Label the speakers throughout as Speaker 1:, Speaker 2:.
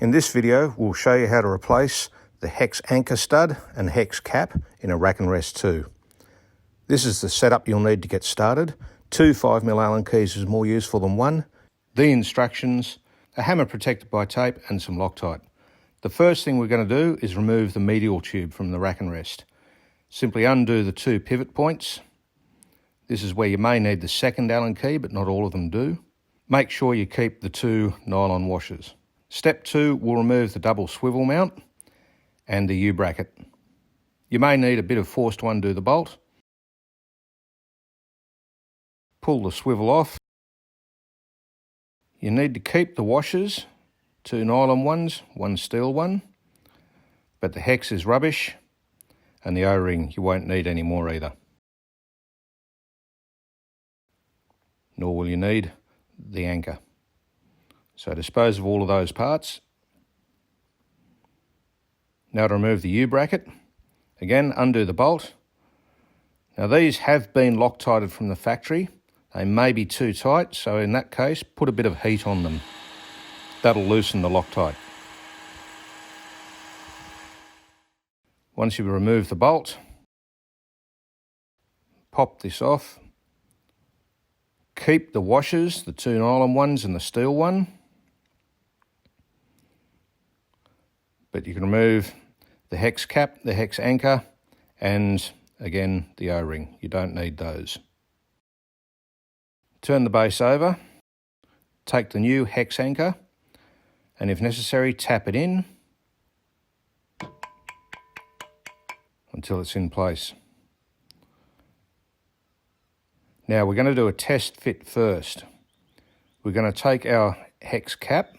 Speaker 1: In this video, we'll show you how to replace the Hex Anchor Stud and Hex Cap in a Racken Rest II. This is the setup you'll need to get started. 2 5mm Allen keys is more useful than one. The instructions, a hammer protected by tape and some Loctite. The first thing we're going to do is remove the medial tube from the Racken Rest. Simply undo the 2 pivot points. This is where you may need the second Allen key, but not all of them do. Make sure you keep the 2 nylon washers. Step 2 will remove the double swivel mount and the U-bracket. You may need a bit of force to undo the bolt. Pull the swivel off. You need to keep the washers, 2 nylon ones, 1 steel one, but the hex is rubbish, and the O-ring you won't need any more either. Nor will you need the anchor. So dispose of all of those parts. Now to remove the U-bracket. Again, undo the bolt. Now these have been Loctited from the factory. They may be too tight, so in that case, put a bit of heat on them. That'll loosen the Loctite. Once you've removed the bolt, pop this off. Keep the washers, the 2 nylon ones and the steel one. But you can remove the hex cap, the hex anchor, and again, the O-ring. You don't need those. Turn the base over, take the new hex anchor, and if necessary, tap it in until it's in place. Now we're going to do a test fit first. We're going to take our hex cap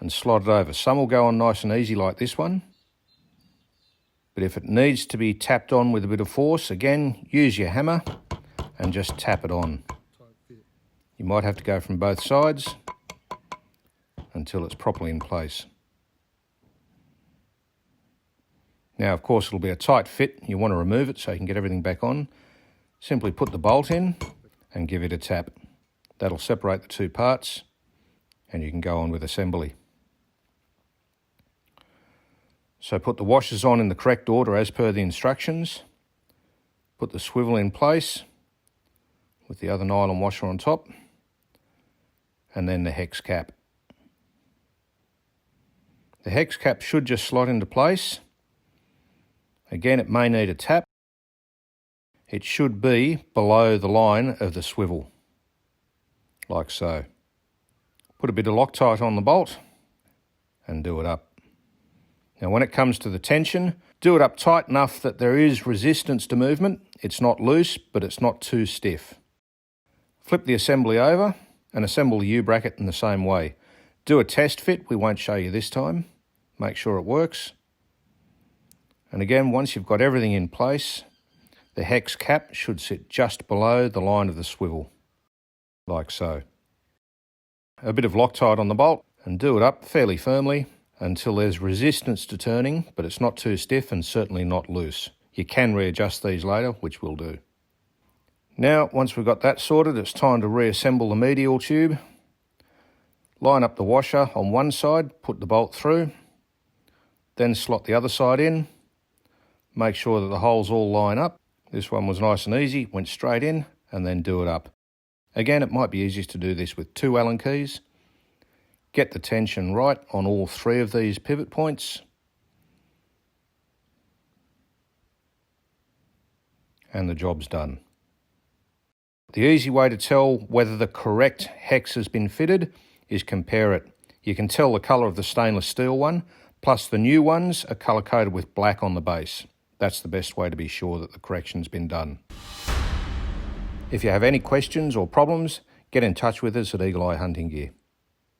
Speaker 1: and slot it over. Some will go on nice and easy like this one, but if it needs to be tapped on with a bit of force, again, use your hammer and just tap it on. You might have to go from both sides until it's properly in place. Now, of course, it'll be a tight fit. You want to remove it so you can get everything back on. Simply put the bolt in and give it a tap. That'll separate the 2 parts and you can go on with assembly. So put the washers on in the correct order as per the instructions. Put the swivel in place with the other nylon washer on top, and then the hex cap. The hex cap should just slot into place. Again, it may need a tap. It should be below the line of the swivel, like so. Put a bit of Loctite on the bolt and do it up. Now when it comes to the tension, do it up tight enough that there is resistance to movement. It's not loose, but it's not too stiff. Flip the assembly over and assemble the U-bracket in the same way. Do a test fit, we won't show you this time. Make sure it works. And again, once you've got everything in place, the hex cap should sit just below the line of the swivel, like so. A bit of Loctite on the bolt and do it up fairly firmly until there's resistance to turning, but it's not too stiff and certainly not loose. You can readjust these later, which we'll do. Now, once we've got that sorted, it's time to reassemble the medial tube. Line up the washer on one side, put the bolt through, then slot the other side in. Make sure that the holes all line up. This one was nice and easy, went straight in, and then do it up. Again, it might be easiest to do this with 2 Allen keys. Get the tension right on all 3 of these pivot points. And the job's done. The easy way to tell whether the correct hex has been fitted is compare it. You can tell the colour of the stainless steel one, plus the new ones are colour coded with black on the base. That's the best way to be sure that the correction's been done. If you have any questions or problems, get in touch with us at Eagleye Hunting Gear.